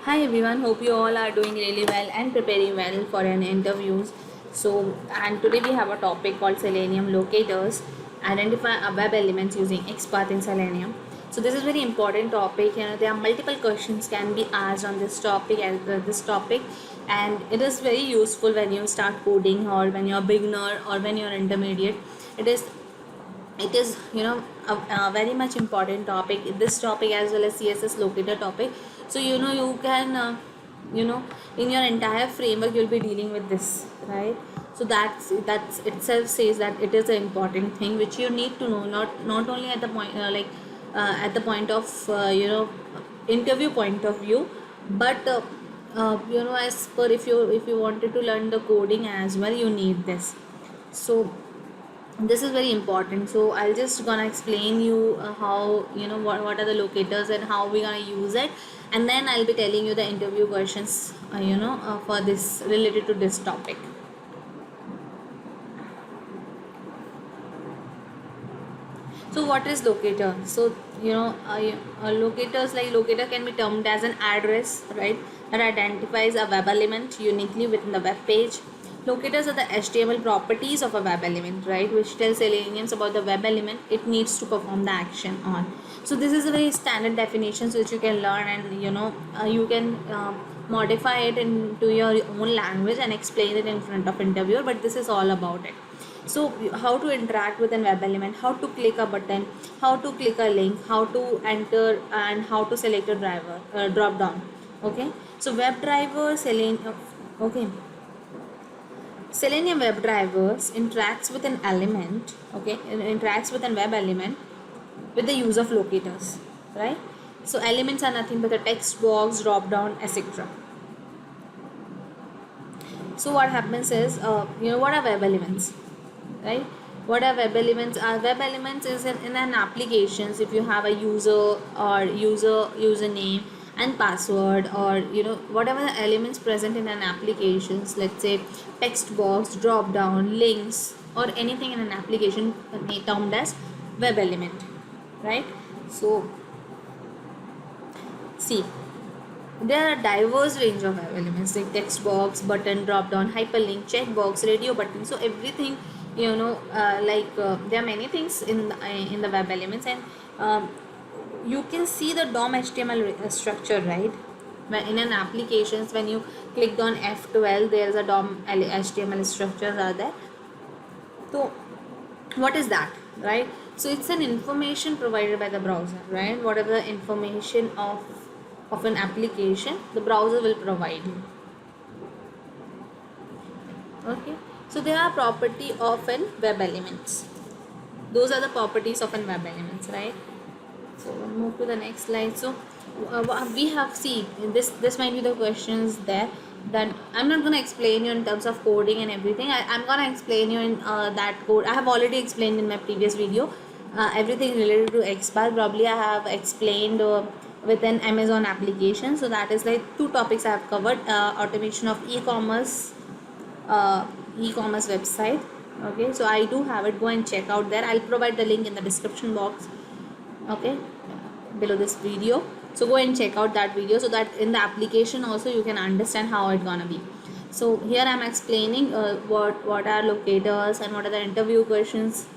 Hi everyone, hope you all are doing really well and preparing well for an interviews. And today we have a topic called Selenium locators. Identify a web elements using XPath in Selenium. So this is very important topic. There are multiple questions can be asked on this topic, and it is very useful when you start coding or when you're beginner or when you're intermediate. It is a very much important topic, this topic as well as CSS locator topic. So you can you know in your entire framework you'll be dealing with this, right? So that's itself says that it is an important thing which you need to know, not only at the point at the point of interview point of view, but as per, if you wanted to learn the coding as well, you need this. So this is very important. So I'll just gonna explain you how what are the locators and how we're gonna use it, and then I'll be telling you the interview questions for this related to this topic. So what is locator? So locators, like locator can be termed as an address, right, that identifies a web element uniquely within the web page. Locators are the HTML properties of a web element, right, which tells Selenium about the web element it needs to perform the action on. So this is a very standard definition which you can learn, and you can modify it into your own language and explain it in front of interviewer, but this is all about it. So how to interact with an web element, how to click a button, how to click a link, how to enter, and how to select a driver drop down. Okay, so web driver Selenium. Okay, Selenium WebDrivers interacts with an element. Okay, it interacts with a web element with the use of locators, right? So elements are nothing but a text box, drop down, etc. So what happens is, what are web elements, right? What are web elements? Web elements is in an applications. If you have a user or username and password, or whatever the elements present in an applications, let's say text box, drop down, links, or anything in an application termed as web element, right? So see, there are diverse range of web elements like text box, button, drop down, hyperlink, checkbox, radio button. So everything, there are many things in the web elements, and you can see the DOM HTML structure, right? In an applications, when you clicked on F12, there is a DOM HTML structures are there. So what is that, right? So it's an information provided by the browser, right? Whatever the information of an application, the browser will provide you. Okay, so there are property of an web elements. Those are the properties of an web elements, right? So we'll move to the next slide. So we have seen this might be the questions there, that I'm not going to explain you in terms of coding and everything. I'm going to explain you in that code. I have already explained in my previous video everything related to XPath. Probably I have explained with an Amazon application. So that is like two topics I have covered: automation of e-commerce website. Okay, so I do have it. Go and check out there. I'll provide the link in the description box, okay, below this video. So go and check out that video, so that in the application also you can understand how it's gonna be. So here I'm explaining what are locators and what are the interview questions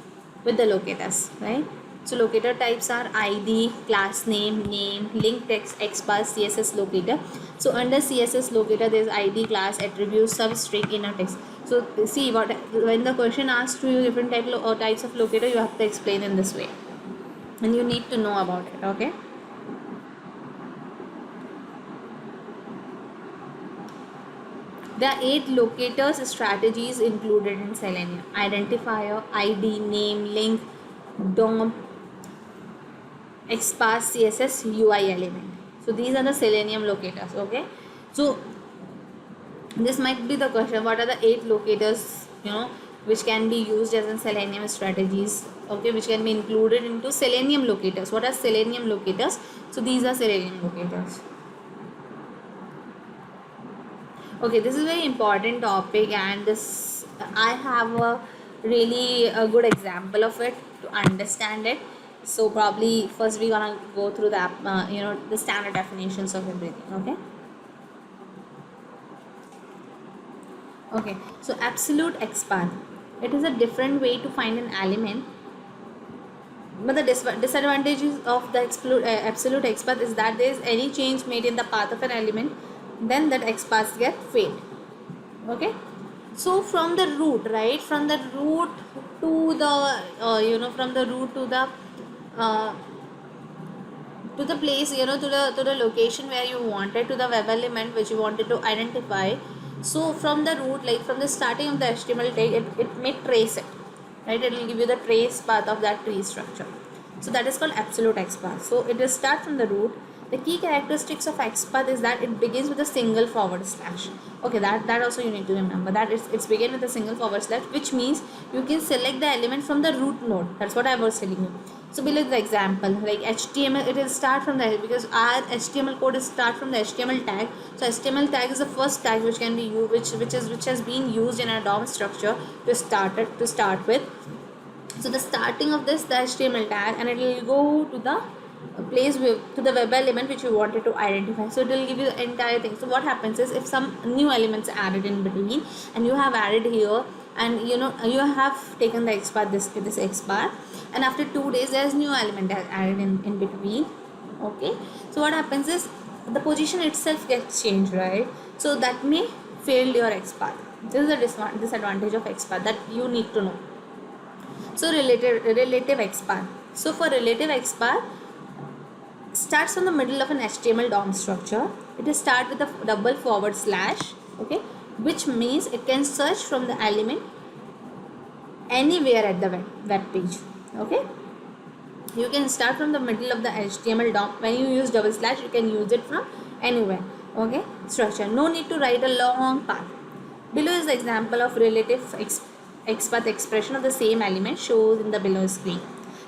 with the locators, right? So locator types are ID, class name, link text, XPath, CSS locator. So under CSS locator there is ID, class, attribute, substring, inner text. So see, when the question asks you different types of locator, you have to explain in this way, and you need to know about it. Okay, there are 8 locators strategies included in Selenium: identifier, ID, name, link, DOM, XPath, CSS, UI element. So these are the Selenium locators. Okay, so this might be the question: what are the 8 locators which can be used as in Selenium strategies? Okay, which can be included into Selenium locators. What are Selenium locators? So these are Selenium locators. Okay, this is a very important topic, and this I have a really a good example of it to understand it. So probably first we're gonna go through the the standard definitions of everything. Okay. Okay, so absolute XPath. It is a different way to find an element, but the disadvantages of the absolute XPath is that there is any change made in the path of an element, then that XPaths get failed. Okay, so from the root, right, from the root to the from the root uh, to the place, to the location where you wanted, to the web element which you wanted to identify. So from the root, like from the starting of the HTML tag, it may trace it, right? It will give you the trace path of that tree structure. So that is called absolute XPath. So it will start from the root. The key characteristics of XPath is that it begins with a single forward slash. Okay, that also you need to remember, that it's begin with a single forward slash, which means you can select the element from the root node. That's what I was telling you. So below the example, like HTML, it will start from there because our HTML code is start from the HTML tag. So HTML tag is the first tag which can be used, which has been used in a DOM structure to start with. So the starting of this, the HTML tag, and it will go to the place to the web element which you wanted to identify. So it will give you the entire thing. So what happens is, if some new elements are added in between, and you have added here, and you have taken the XPath, this XPath, and after 2 days there's new element added in between. Okay, so what happens is the position itself gets changed, right? So that may fail your XPath. This is the disadvantage of XPath that you need to know. So relative XPath. So for relative XPath, starts from the middle of an HTML DOM structure. It will start with a double forward slash, okay, which means it can search from the element anywhere at the web page. Okay, you can start from the middle of the HTML DOM. When you use double slash, you can use it from anywhere. Okay, structure. No need to write a long path. Below is the example of relative XPath expression of the same element shows in the below screen.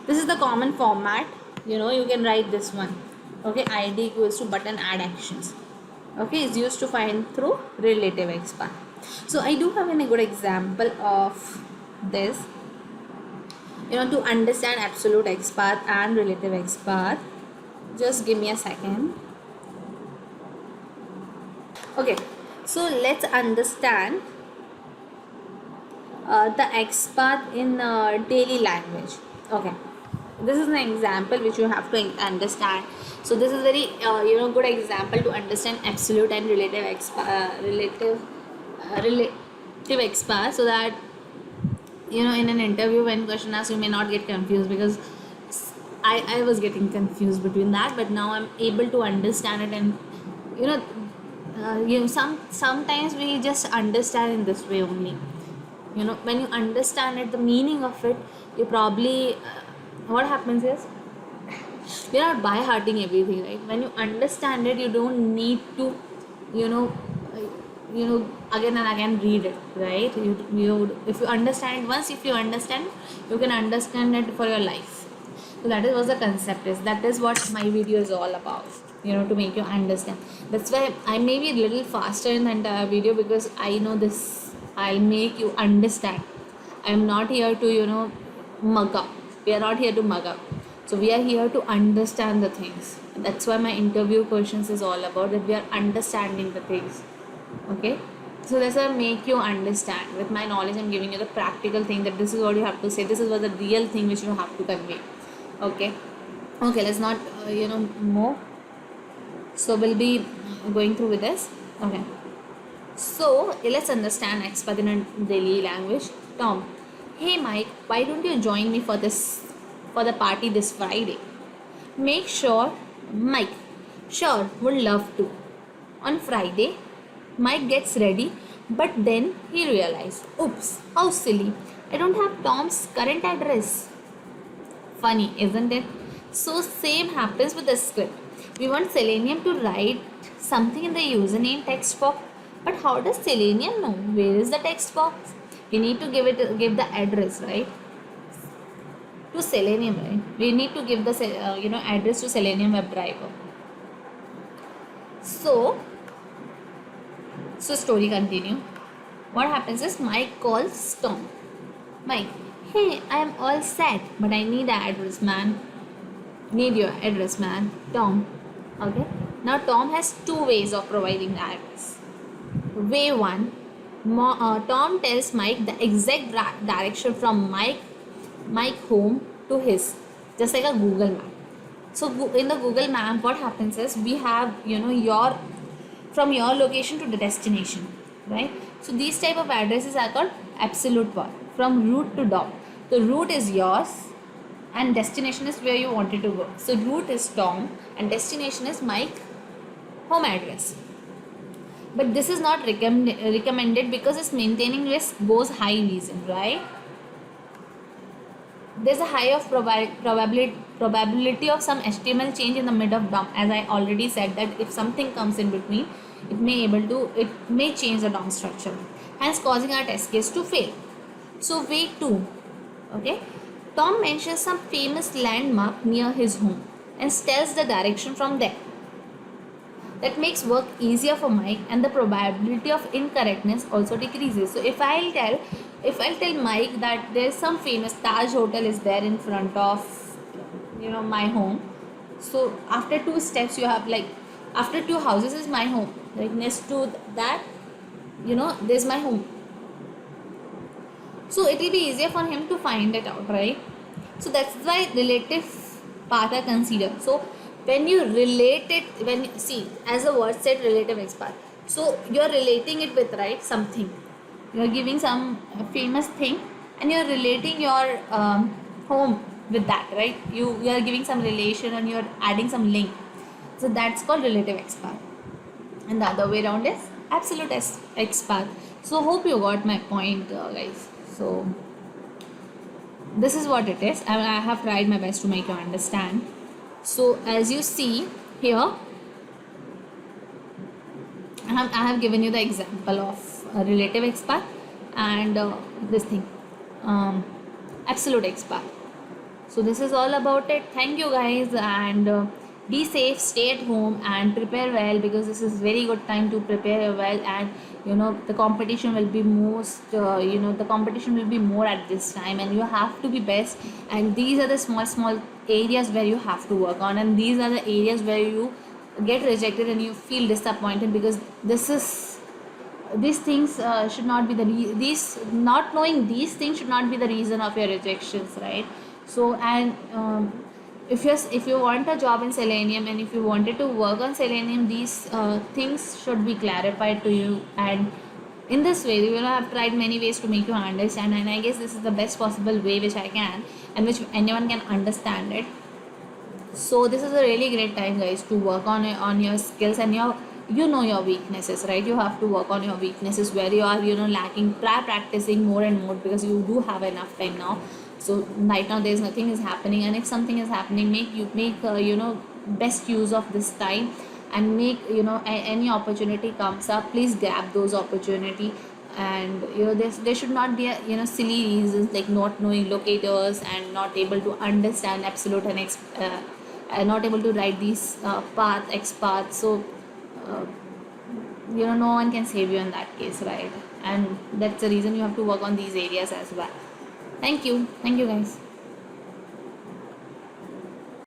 This is the common format. You can write this one. Okay, id equals to button add actions. Okay, is used to find through relative XPath. So I do have a good example of this. To understand absolute XPath and relative XPath, just give me a second. Okay, so let's understand the XPath in daily language. Okay, this is an example which you have to understand. So this is very good example to understand absolute and relative XPath, so that in an interview when question asks, you may not get confused, because I was getting confused between that, but now I'm able to understand it. And sometimes we just understand in this way only. When you understand it, the meaning of it, you probably what happens is, you're not by hearting everything, right? When you understand it, you don't need to again and again read it, right? If you understand it once, if you understand, you can understand it for your life. So that is what the concept is. That is what my video is all about, to make you understand. That's why I may be a little faster in the entire video, because I know this, I'll make you understand. I'm not here to mug up. We are not here to mug up. So we are here to understand the things. That's why my interview questions is all about, that we are understanding the things. Okay, so that's why I make you understand. With my knowledge, I'm giving you the practical thing, that this is what you have to say, this is what the real thing which you have to convey. Okay, let's not more. So we'll be going through with this. Okay, so let's understand XPath in a daily language. Tom: hey Mike, why don't you join me for the party this Friday? Make sure. Mike: sure, would love to. On Friday, Mike gets ready, but then he realizes, oops, how silly, I don't have Tom's current address. Funny, isn't it? So same happens with the script. We want Selenium to write something in the username text box, but how does Selenium know where is the text box? We need to give the address, right? To Selenium, right? We need to give the address to Selenium WebDriver. So story continue. What happens is, Mike calls Tom. Mike: hey, I am all set, but I need the address, man. Need your address, man. Tom: okay. Now Tom has two ways of providing the address. Way one, Tom tells Mike the exact direction from Mike home to his, just like a Google map. So in the Google map, what happens is we have, you know, your from your location to the destination, right? So these type of addresses are called absolute path, from root to dom. The route is yours and destination is where you wanted to go. So route is Tom and destination is Mike home address. But this is not recommended because its maintaining risk goes high reason, right? There's a high of probability of some HTML change in the mid of DOM, as I already said that if something comes in between, it may change the DOM structure, hence causing our test case to fail. So way 2, okay, Tom mentions some famous landmark near his home and tells the direction from there. That makes work easier for Mike and the probability of incorrectness also decreases. So if I'll tell Mike that there's some famous Taj hotel is there in front of, you know, my home. So after 2 steps you have, like, after 2 houses is my home, like next to that, you know, there's my home. So it will be easier for him to find it out, right? So that's why relative path are considered. So when you relate it, when you see, as the word said, relative X path, so you're relating it with, right, something, you're giving some famous thing and you're relating your home with that, right? You are giving some relation and you're adding some link. So that's called relative X path, and the other way around is absolute X path. So hope you got my point, guys. So this is what it is. I have tried my best to make you understand. So as you see here, I have given you the example of relative X path and this thing, absolute X path. So this is all about it. Thank you guys, and be safe, stay at home and prepare well, because this is very good time to prepare well. And you know, the competition will be the competition will be more at this time, and you have to be best. And these are the small areas where you have to work on, and these are the areas where you get rejected and you feel disappointed, because these things should not be these not knowing these things should not be the reason of your rejections, right? So, and if you want a job in Selenium and if you wanted to work on Selenium, these things should be clarified to you. And in this way, you know, I've tried many ways to make you understand, and I guess this is the best possible way which I can, and which anyone can understand it. So this is a really great time, guys, to work on your skills and your weaknesses, right? You have to work on your weaknesses where you are, you know, lacking. Try practicing more and more, because you do have enough time now. So right now there's nothing is happening, and if something is happening, make best use of this time, and make, you know, any opportunity comes up, please grab those opportunity. And you know, there should not be silly reasons like not knowing locators and not able to understand absolute and not able to write these X path. So no one can save you in that case, right? And that's the reason you have to work on these areas as well. Thank you guys.